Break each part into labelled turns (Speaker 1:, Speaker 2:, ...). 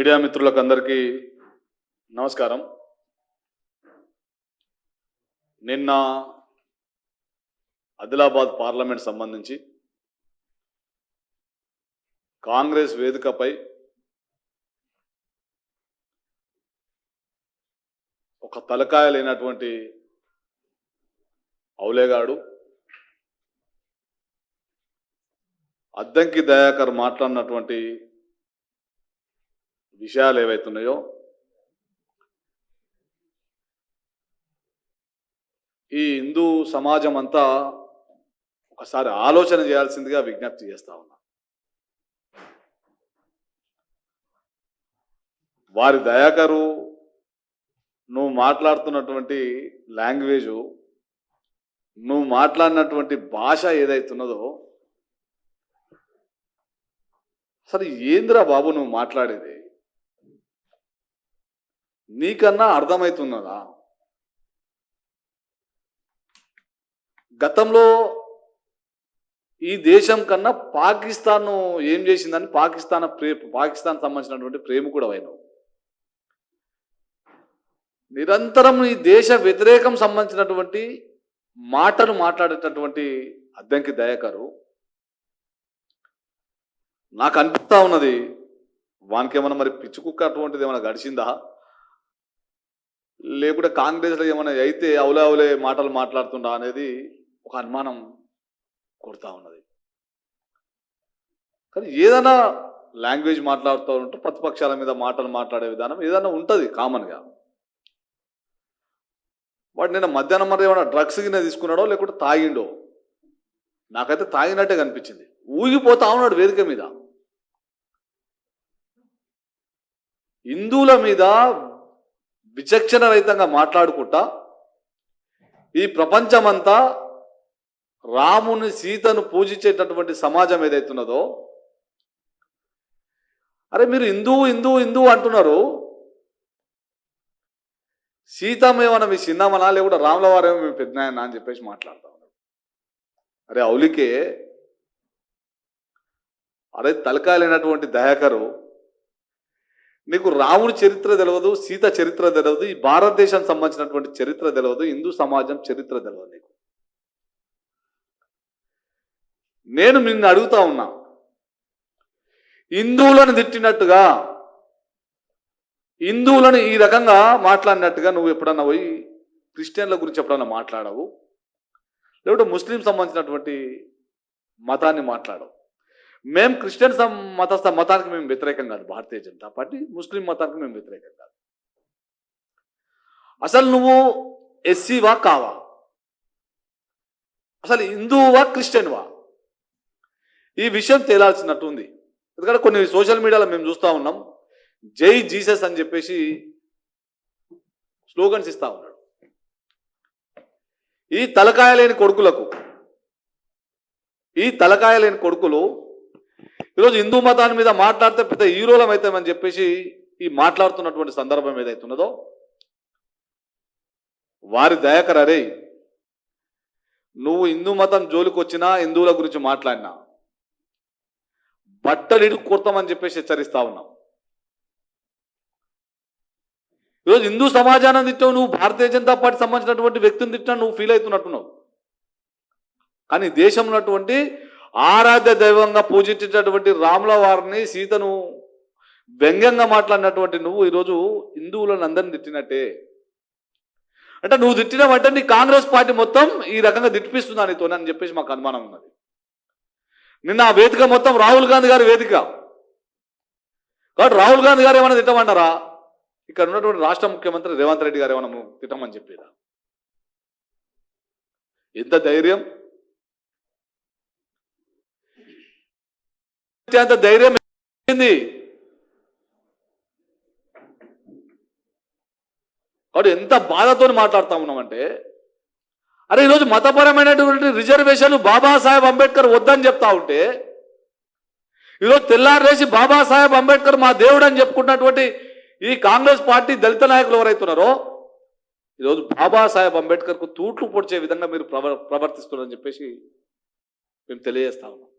Speaker 1: Media మిత్రులకు అందరికీ నమస్కారం. నిన్న ఆదిలాబాద్ పార్లమెంట్ సంబంధించి కాంగ్రెస్ వేదికపై ఒక తలకాయ లేనటువంటి ఔలేగాడు అద్దంకి దయాకర్ మాట్లాడినటువంటి విషయాలు ఏవైతున్నాయో ఈ హిందూ సమాజం అంతా ఒకసారి ఆలోచన చేయాల్సిందిగా విజ్ఞప్తి చేస్తా ఉన్నా. వారి దయాకరు నువ్వు మాట్లాడుతున్నటువంటి లాంగ్వేజు, నువ్వు మాట్లాడినటువంటి భాష ఏదైతున్నదో అసలు ఏందిరా బాబు నువ్వు మాట్లాడేది? నీకన్నా అర్థమవుతున్నదా? గతంలో ఈ దేశం కన్నా పాకిస్తాన్ ఏం చేసిందని పాకిస్తాన్ సంబంధించినటువంటి ప్రేమికుడు అయినావు. నిరంతరం ఈ దేశ వ్యతిరేకం సంబంధించినటువంటి మాటలు మాట్లాడేటటువంటి అద్దంకి దయాకరు నాకు అనిపిస్తా ఉన్నది, వానికి ఏమన్నా మరి పిచ్చి కుక్క అటువంటిది ఏమైనా గడిచిందా, లేకుంటే కాంగ్రెస్లో ఏమైనా అయితే అవులే మాటలు మాట్లాడుతుండా అనేది ఒక అనుమానం కొడతా ఉన్నది. కానీ ఏదైనా లాంగ్వేజ్ మాట్లాడుతూ ఉంటే ప్రతిపక్షాల మీద మాటలు మాట్లాడే విధానం ఏదైనా ఉంటుంది కామన్గా. వాడు నిన్న మధ్యాహ్నం మరి ఏమైనా డ్రగ్స్ కింద తీసుకున్నాడో లేకుంటే తాగిండో, నాకైతే తాగినట్టే కనిపించింది. ఊగిపోతా ఉన్నాడు వేదిక మీద. హిందువుల మీద విచక్షణ రహితంగా మాట్లాడుకుంటా ఈ ప్రపంచమంతా రాముని సీతను పూజించేటటువంటి సమాజం ఏదైతున్నదో, అరే మీరు హిందూ అంటున్నారు, సీతమేమన్నా మీ చిన్నమనా లేకుండా రాముల వారేమో మీ పెద్దనాయన అని చెప్పేసి మాట్లాడుతూ ఉన్నారు. అరే అవులికే, అరే తలకాయలైనటువంటి దయాకరు, నీకు రాముడి చరిత్ర తెలియదు, సీత చరిత్ర తెలియదు, ఈ భారతదేశానికి సంబంధించినటువంటి చరిత్ర తెలియదు, హిందూ సమాజం చరిత్ర తెలియదు నీకు. నేను నిన్ను అడుగుతా ఉన్నా, హిందువులను తిట్టినట్టుగా, హిందువులను ఈ రకంగా మాట్లాడినట్టుగా నువ్వు ఎప్పుడన్నా పోయి క్రిస్టియన్ల గురించి ఎప్పుడన్నా మాట్లాడవు, లేకుంటే ముస్లిం సంబంధించినటువంటి మతాన్ని మాట్లాడవు. మేము క్రిస్టియన్ మతానికి మేము వ్యతిరేకం కాదు, భారతీయ జనతా పార్టీ ముస్లిం మతానికి మేము వ్యతిరేకం కాదు. అసలు నువ్వు ఎస్సీవా కావా? అసలు హిందువువా క్రిస్టియన్వా? ఈ విషయం తేలాల్సినట్టు ఉంది. ఎందుకంటే కొన్ని సోషల్ మీడియాలో మేము చూస్తూ ఉన్నాం, జై జీసస్ అని చెప్పేసి స్లోగన్స్ ఇస్తా ఉన్నాడు. ఈ తలకాయ లేని కొడుకులు ఈరోజు హిందూ మతాన్ని మీద మాట్లాడితే పెద్ద హీరోలం అవుతామని చెప్పేసి ఈ మాట్లాడుతున్నటువంటి సందర్భం ఏదైతున్నదో, వారి దయాకర్, అరే నువ్వు హిందూ మతం జోలికి వచ్చినా, హిందువుల గురించి మాట్లాడినా బట్టలు ఇడుకు కొడతామని చెప్పేసి హెచ్చరిస్తా ఉన్నాం. ఈరోజు హిందూ సమాజాన్ని తిట్టావు, నువ్వు భారతీయ జనతా పార్టీ సంబంధించినటువంటి వ్యక్తిని తిట్టినా నువ్వు ఫీల్ అవుతున్నట్టున్నావు. కానీ దేశంలో ఉన్నటువంటి ఆరాధ్య దైవంగా పూజించేటటువంటి రాముల వారిని, సీతను వ్యంగ్యంగా మాట్లాడినటువంటి నువ్వు ఈరోజు హిందువులను అందరిని తిట్టినట్టే. అంటే నువ్వు తిట్టినవంటే నీ కాంగ్రెస్ పార్టీ మొత్తం ఈ రకంగా తిట్టిపిస్తుందా నీతోనే అని చెప్పేసి మాకు అనుమానం ఉన్నది. నిన్న ఆ వేదిక మొత్తం రాహుల్ గాంధీ గారి వేదిక కాబట్టి రాహుల్ గాంధీ గారు ఏమైనా తిట్టమన్నారా? ఇక్కడ ఉన్నటువంటి రాష్ట్ర ముఖ్యమంత్రి రేవంత్ రెడ్డి గారు ఏమైనా తిట్టమని చెప్పారా? ఎంత ధైర్యం, అంత ధైర్యం ఏంది? కాబట్టి ఎంత బాధతో మాట్లాడుతూ ఉన్నామంటే, అరే ఈరోజు మతపరమైనటువంటి రిజర్వేషన్లు బాబాసాహెబ్ అంబేద్కర్ వద్దని చెప్తా ఉంటే, ఈరోజు తెల్లారేసి బాబాసాహెబ్ అంబేద్కర్ మా దేవుడు అని చెప్పుకున్నటువంటి ఈ కాంగ్రెస్ పార్టీ దళిత నాయకులు ఎవరైతున్నారో ఈరోజు బాబాసాహెబ్ అంబేద్కర్కు తూట్లు పొడిచే విధంగా మీరు ప్రవర్తిస్తున్నారని చెప్పేసి మేము తెలియజేస్తా ఉన్నాం.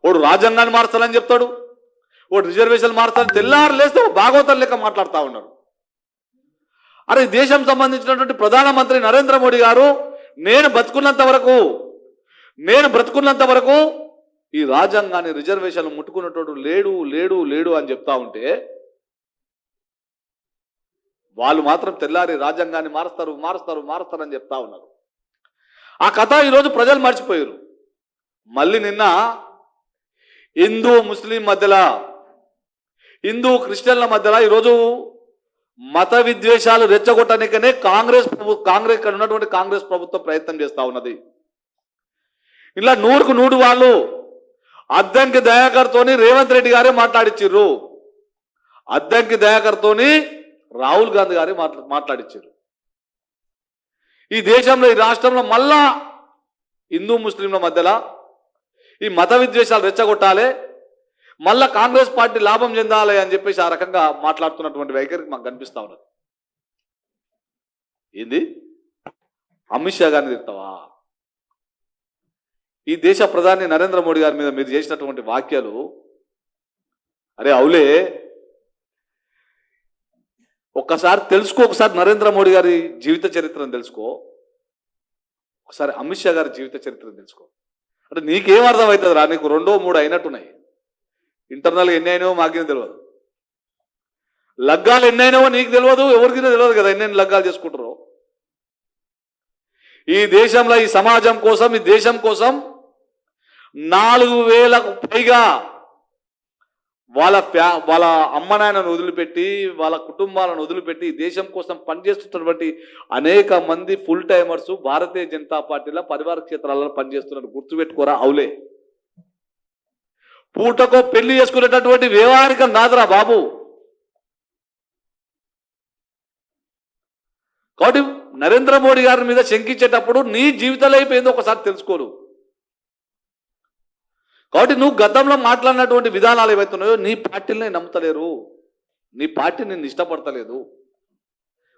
Speaker 1: వాడు రాజ్యాంగాన్ని మార్చాలని చెప్తాడు, ఓ రిజర్వేషన్ మారుతారు, తెల్లారు లేస్తే భాగవతం లెక్క మాట్లాడుతూ ఉన్నారు. అరే దేశం సంబంధించినటువంటి ప్రధానమంత్రి నరేంద్ర మోడీ గారు నేను బ్రతుకున్నంత వరకు ఈ రాజ్యాంగాన్ని రిజర్వేషన్లు ముట్టుకున్నట్టు లేడు లేడు లేడు అని చెప్తా ఉంటే వాళ్ళు మాత్రం తెల్లారి రాజ్యాంగాన్ని మారుస్తారు అని చెప్తా ఉన్నారు. ఆ కథ ఈరోజు ప్రజలు మర్చిపోయారు. మళ్ళీ నిన్న హిందూ ముస్లిం మధ్యలో, హిందూ క్రిస్టియన్ల మధ్యలో ఈరోజు మత విద్వేషాలు రెచ్చగొట్టడానికనే కాంగ్రెస్ ఇక్కడ ఉన్నటువంటి కాంగ్రెస్ ప్రభుత్వం ప్రయత్నం చేస్తూ ఉన్నది. ఇలా 100కు 100 వాళ్ళు అద్దంకి దయాకర్తోని రేవంత్ రెడ్డి గారే మాట్లాడిచ్చిర్రు, అద్దంకి దయాకర్తోని రాహుల్ గాంధీ గారే మాట్లాడిచ్చారు. ఈ దేశంలో ఈ రాష్ట్రంలో మళ్ళా హిందూ ముస్లింల మధ్యలో ఈ మత విద్వేషాలు రెచ్చగొట్టాలి, మళ్ళా కాంగ్రెస్ పార్టీ లాభం చెందాలి అని చెప్పేసి ఆ రకంగా మాట్లాడుతున్నటువంటి వైఖరికి మాకు కనిపిస్తా ఉన్నది. ఏంది అమిత్ షా గారిని తిడతావా? ఈ దేశ ప్రధాని నరేంద్ర మోడీ గారి మీద మీరు చేసినటువంటి వాక్యాలు, అరే అవులే ఒక్కసారి తెలుసుకో, ఒకసారి నరేంద్ర మోడీ గారి జీవిత చరిత్రను తెలుసుకో, ఒకసారి అమిత్ షా గారి జీవిత చరిత్రను తెలుసుకో. అంటే నీకేం అర్థమవుతుంది రా? నీకు 2, 3 అయినట్టున్నాయి. ఇంటర్నల్గా ఎన్ని అయినావో మాకేం తెలియదు, లగ్గాలు ఎన్ని అయినావో నీకు తెలియదు, ఎవరికి తెలియదు కదా ఎన్ని లగ్గాలు చేసుకుంటారో. ఈ దేశంలో ఈ సమాజం కోసం, ఈ దేశం కోసం 4,000కు పైగా వాళ్ళ అమ్మ నాయనను వదిలిపెట్టి, వాళ్ళ కుటుంబాలను వదిలిపెట్టి దేశం కోసం పనిచేస్తున్నటువంటి అనేక మంది ఫుల్ టైమర్స్ భారతీయ జనతా పార్టీలో పరివార క్షేత్రాలలో పనిచేస్తున్నారు. గుర్తుపెట్టుకోరా అవులే. పూటకో పెళ్లి చేసుకునేటటువంటి వ్యవహారికం నాదరా బాబు. కాబట్టి నరేంద్ర మోడీ గారి మీద శంకించేటప్పుడు నీ జీవితంలో అయిపోయిందో ఒకసారి తెలుసుకోరు. కాబట్టి నువ్వు గతంలో మాట్లాడినటువంటి విధానాలు ఏవైతున్నాయో నీ పార్టీని నమ్ముతలేరు, నీ పార్టీ నిన్ను ఇష్టపడతలేదు.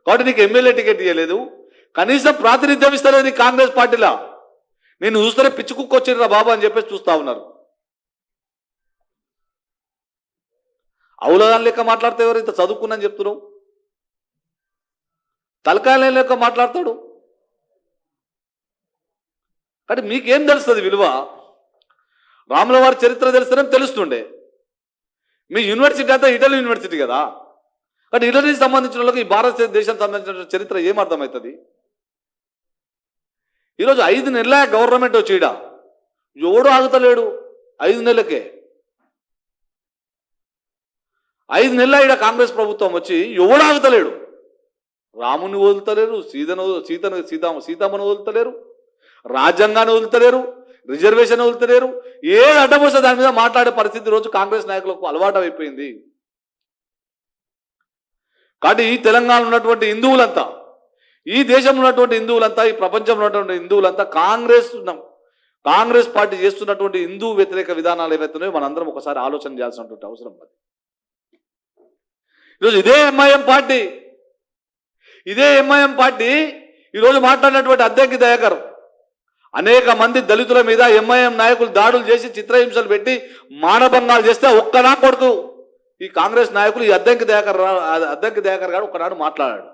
Speaker 1: కాబట్టి నీకు ఎమ్మెల్యే టికెట్ ఇవ్వలేదు, కనీసం ప్రాతినిధ్యం ఇస్తలేదు నీ కాంగ్రెస్ పార్టీలో. నేను చూస్తేనే పిచ్చి కుక్క వచ్చిర్రా బాబు అని చెప్పేసి చూస్తా ఉన్నారు. అవులగాని లెక్క మాట్లాడితే ఎవరైతే చదువుకున్నాని చెప్తున్నావు, తలకాయల లెక్క మాట్లాడతాడు. కాబట్టి మీకేం తెలుస్తుంది విలువ? రాముల వారి చరిత్ర తెలిస్తేనే తెలుస్తుండే. మీ యూనివర్సిటీ అంతా ఇటలీ యూనివర్సిటీ కదా, కాబట్టి ఇటలీకి సంబంధించిన వాళ్ళకి ఈ భారతదేశానికి సంబంధించిన చరిత్ర ఏం అర్థమవుతుంది? ఈరోజు 5 నెలల గవర్నమెంట్ వచ్చి ఎవడు ఆగుతలేడు. 5 నెలలకే 5 నెలల కాంగ్రెస్ ప్రభుత్వం వచ్చి ఎవడు ఆగుతలేడు. రాముని వదులుతలేరు, సీతమ్మను వదులుతలేరు, రాజ్యాంగాన్ని వదులుతలేరు, రిజర్వేషన్ వదులుతలేరు. ఏది అడ్డమొస్తే దాని మీద మాట్లాడే పరిస్థితి రోజు కాంగ్రెస్ నాయకులకు అలవాటు అయిపోయింది. కాబట్టి ఈ తెలంగాణలో ఉన్నటువంటి హిందువులంతా, ఈ దేశంలో ఉన్నటువంటి హిందువులంతా, ఈ ప్రపంచంలో ఉన్నటువంటి హిందువులంతా కాంగ్రెస్ పార్టీ చేస్తున్నటువంటి హిందూ వ్యతిరేక విధానాలు ఏవైతున్నాయో మనందరం ఒకసారి ఆలోచన చేయాల్సినటువంటి అవసరం ఉంది. ఈరోజు ఇదే ఎంఐఎం పార్టీ ఈరోజు మాట్లాడినటువంటి అద్దంకి దయాకర్ అనేక మంది దళితుల మీద ఎంఐఎం నాయకులు దాడులు చేసి చిత్రహింసలు పెట్టి మానభంగాలు చేస్తే ఒక్కనా కొడుకు ఈ కాంగ్రెస్ నాయకులు ఈ అద్దంకి దయాకర్ గారు ఒకనాడు మాట్లాడాడు.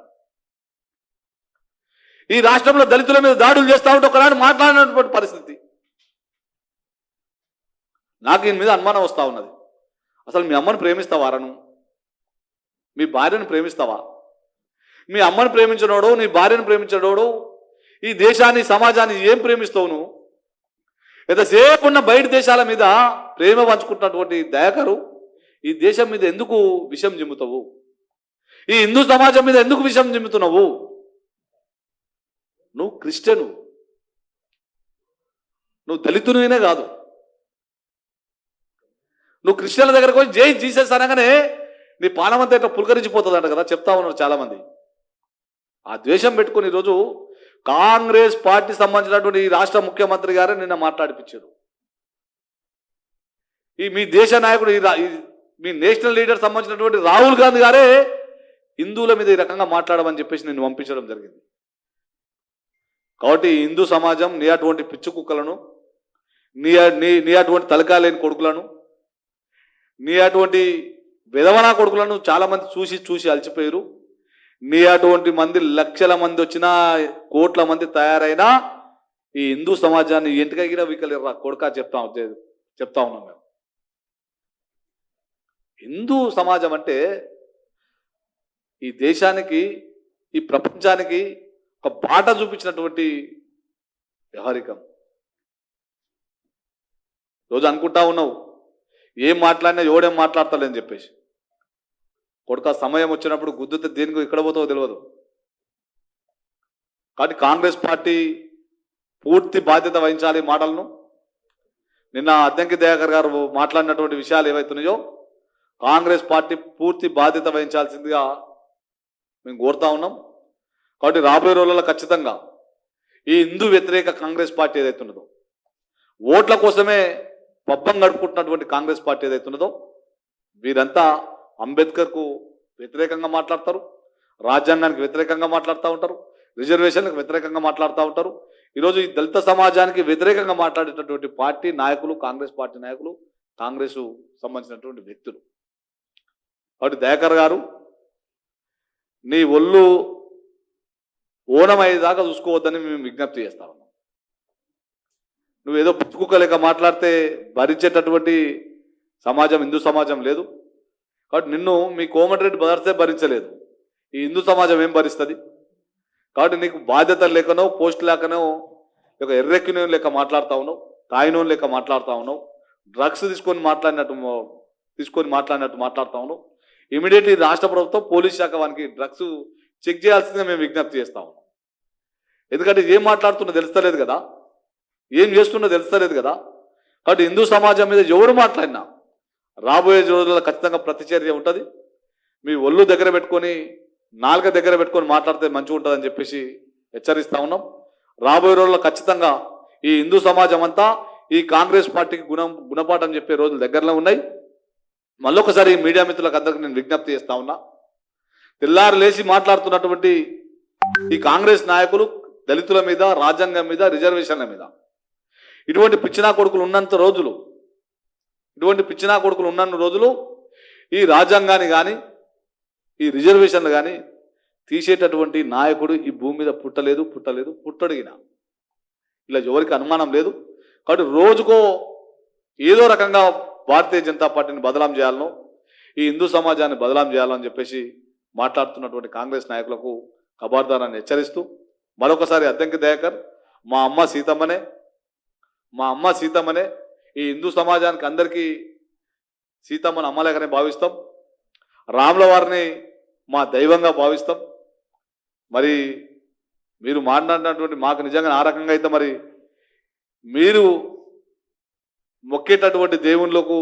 Speaker 1: ఈ రాష్ట్రంలో దళితుల మీద దాడులు చేస్తా ఉంటే ఒకనాడు మాట్లాడినటువంటి పరిస్థితి. నాకు దీని మీద అనుమానం వస్తూ ఉన్నది. అసలు మీ అమ్మను ప్రేమిస్తావారను? మీ భార్యను ప్రేమిస్తావా? మీ అమ్మను ప్రేమించినోడు, నీ భార్యను ప్రేమించినోడు ఈ దేశాన్ని సమాజాన్ని ఏం ప్రేమిస్తావు నువ్వు? ఎంతసేపు ఉన్న బయట దేశాల మీద ప్రేమ పంచుకుంటున్నటువంటి దయాకరు ఈ దేశం మీద ఎందుకు విషం జిమ్ముతావు? ఈ హిందూ సమాజం మీద ఎందుకు విషం జిమ్ముతున్నావు? నువ్వు క్రిస్టియను, నువ్వు దళితునినే కాదు. నువ్వు క్రిస్టియన్ల దగ్గరకు పోయి జై జీసస్ అనగానే నీ పానమంతా ఇట్లా పులకరించిపోతుందంట కదా, చెప్తా ఉన్నారు చాలా మంది. ఆ ద్వేషం పెట్టుకుని ఈరోజు కాంగ్రెస్ పార్టీ సంబంధించినటువంటి ఈ రాష్ట్ర ముఖ్యమంత్రి గారే నిన్న మాట్లాడిపించారు. మీ దేశ నాయకుడు, మీ నేషనల్ లీడర్ సంబంధించినటువంటి రాహుల్ గాంధీ గారే హిందువుల మీద ఈ రకంగా మాట్లాడమని చెప్పేసి నేను పంపించడం జరిగింది. కాబట్టి హిందూ సమాజం నీ అటువంటి పిచ్చు కుక్కలను, నీ అటువంటి తలకాయ లేని కొడుకులను, నీ అటువంటి విధవనా కొడుకులను చాలా మంది చూసి చూసి అలసిపోయారు. నీ అటువంటి మంది లక్షల మంది వచ్చినా కోట్ల మంది తయారైనా ఈ హిందూ సమాజాన్ని ఎంటికగిన వీకలేరు కొడుక చెప్తా ఉన్నాం మేము. హిందూ సమాజం అంటే ఈ దేశానికి ఈ ప్రపంచానికి ఒక బాట చూపించినటువంటి వ్యవహారికం. రోజు అనుకుంటా ఉన్నావు ఏం మాట్లాడినా ఎవడేం మాట్లాడతాడని చెప్పేసి. కొడుక సమయం వచ్చినప్పుడు గుద్దుతే దేనికి ఎక్కడ పోతావో తెలియదు. కాబట్టి కాంగ్రెస్ పార్టీ పూర్తి బాధ్యత వహించాలి. మాటలను నిన్న అద్దంకి దయాకర్ గారు మాట్లాడినటువంటి విషయాలు ఏవైతున్నాయో కాంగ్రెస్ పార్టీ పూర్తి బాధ్యత వహించాల్సిందిగా మేము కోరుతా ఉన్నాం. కాబట్టి రాబోయే రోజుల్లో ఖచ్చితంగా ఈ హిందూ వ్యతిరేక కాంగ్రెస్ పార్టీ ఏదైతున్నదో, ఓట్ల కోసమే పబ్బం గడుపుకుంటున్నటువంటి కాంగ్రెస్ పార్టీ ఏదైతున్నదో, వీరంతా అంబేద్కర్కు వ్యతిరేకంగా మాట్లాడతారు, రాజ్యాంగానికి వ్యతిరేకంగా మాట్లాడుతూ ఉంటారు, రిజర్వేషన్లకు వ్యతిరేకంగా మాట్లాడుతూ ఉంటారు. ఈరోజు ఈ దళిత సమాజానికి వ్యతిరేకంగా మాట్లాడేటటువంటి పార్టీ నాయకులు కాంగ్రెస్ పార్టీ నాయకులు, కాంగ్రెస్ సంబంధించినటువంటి వ్యక్తులు. కాబట్టి దయాకర్ గారు నీ ఒళ్ళు ఓనమయ్యేదాకా చూసుకోవద్దని మేము విజ్ఞప్తి చేస్తా ఉన్నాం. నువ్వేదో పుచ్చుకుక్క లేక మాట్లాడితే భరించేటటువంటి సమాజం హిందూ సమాజం లేదు. కాబట్టి నిన్ను మీ కోమటిరెడ్డి భదర్సే భరించలేదు, ఈ హిందూ సమాజం ఏం భరిస్తుంది? కాబట్టి నీకు బాధ్యత లేకనో పోస్ట్ లేకనో ఒక ఎర్రెక్కినో లేక మాట్లాడుతూ ఉన్నావు, తాయినో లేక మాట్లాడుతూ ఉన్నావు, డ్రగ్స్ తీసుకొని మాట్లాడినట్టు మాట్లాడుతూ ఉన్నావు. ఇమీడియట్లీ రాష్ట్ర ప్రభుత్వం పోలీస్ శాఖ వానికి డ్రగ్స్ చెక్ చేయాల్సిందిగా మేము విజ్ఞప్తి చేస్తా ఉన్నాం. ఎందుకంటే ఏం మాట్లాడుతున్నా తెలుస్తలేదు కదా, ఏం చేస్తున్నా తెలుస్తలేదు కదా. కాబట్టి హిందూ సమాజం మీద ఎవరు మాట్లాడినా రాబోయే రోజుల్లో ఖచ్చితంగా ప్రతిచర్య ఉంటుంది. మీ ఒళ్ళు దగ్గర పెట్టుకొని నాలుక దగ్గర పెట్టుకొని మాట్లాడితే మంచిగా ఉంటుందని చెప్పేసి హెచ్చరిస్తా ఉన్నాం. రాబోయే రోజుల్లో ఖచ్చితంగా ఈ హిందూ సమాజం అంతా ఈ కాంగ్రెస్ పార్టీకి గుణపాఠం చెప్పే రోజులు దగ్గరలో ఉన్నాయి. మళ్ళొకసారి మీడియా మిత్రులకు అందరికీ నేను విజ్ఞప్తి చేస్తా ఉన్నా, తెల్లారు లేచి మాట్లాడుతున్నటువంటి ఈ కాంగ్రెస్ నాయకులు దళితుల మీద, రాజ్యాంగం మీద, రిజర్వేషన్ల మీద ఇటువంటి పిచ్చినా కొడుకులు ఉన్నంత రోజులు ఈ రాజ్యాంగాన్ని కానీ ఈ రిజర్వేషన్లు కానీ తీసేటటువంటి నాయకుడు ఈ భూమి మీద పుట్టడిగిన ఇలా ఎవరికి అనుమానం లేదు. కాబట్టి రోజుకో ఏదో రకంగా భారతీయ జనతా పార్టీని బదలాం చేయాలనో, ఈ హిందూ సమాజాన్ని బదలాం చేయాలని చెప్పేసి మాట్లాడుతున్నటువంటి కాంగ్రెస్ నాయకులకు ఖబర్దారాన్ని హెచ్చరిస్తూ మరొకసారి అద్దంకి దయాకర్ మా అమ్మ సీతమ్మనే ఈ హిందూ సమాజానికి అందరికీ సీతమ్మను అమ్మలేకనే భావిస్తాం, రాముల వారిని మా దైవంగా భావిస్తాం. మరి మీరు మాట్లాడినటువంటి మాకు నిజంగా ఆ రకంగా అయితే మరి మీరు మొక్కేటటువంటి దేవుళ్ళకు,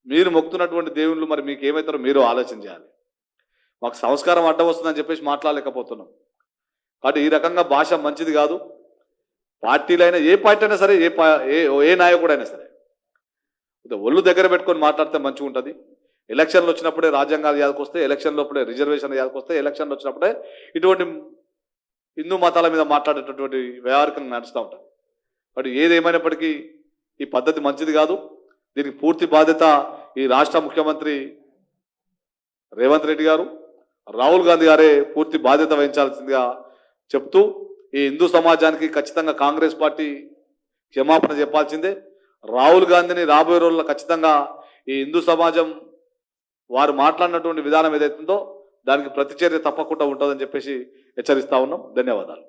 Speaker 1: మీరు మొక్కుతున్నటువంటి దేవుళ్ళు మరి మీకు ఏమవుతారో మీరు ఆలోచన చేయాలి. మాకు సంస్కారం అడ్డం వస్తుందని చెప్పేసి మాట్లాడలేకపోతున్నాం. కాబట్టి ఈ రకంగా భాష మంచిది కాదు. పార్టీలైనా ఏ పార్టీ అయినా సరే, ఏ నాయకుడైనా సరే ఒళ్ళు దగ్గర పెట్టుకొని మాట్లాడితే మంచిగా ఉంటుంది. ఎలక్షన్లు వచ్చినప్పుడే రాజ్యాంగాలు యాదకొస్తే, ఎలక్షన్లప్పుడే రిజర్వేషన్లు యాదకొస్తే, ఎలక్షన్లు వచ్చినప్పుడే ఇటువంటి హిందూ మతాల మీద మాట్లాడేటటువంటి వ్యవహారికం నడుస్తూ ఉంటుంది. కాబట్టి ఏదేమైనప్పటికీ ఈ పద్ధతి మంచిది కాదు. దీనికి పూర్తి బాధ్యత ఈ రాష్ట్ర ముఖ్యమంత్రి రేవంత్ రెడ్డి గారు, రాహుల్ గాంధీ గారే పూర్తి బాధ్యత వహించాల్సిందిగా చెప్తూ, ఈ హిందూ సమాజానికి ఖచ్చితంగా కాంగ్రెస్ పార్టీ క్షమాపణ చెప్పాల్సిందే. రాహుల్ గాంధీని రాబోయే రోజుల్లో ఖచ్చితంగా ఈ హిందూ సమాజం వారు మాట్లాడినటువంటి విధానం ఏదైతుందో దానికి ప్రతిచర్య తప్పకుండా ఉంటుందని చెప్పేసి హెచ్చరిస్తా ఉన్నాం. ధన్యవాదాలు.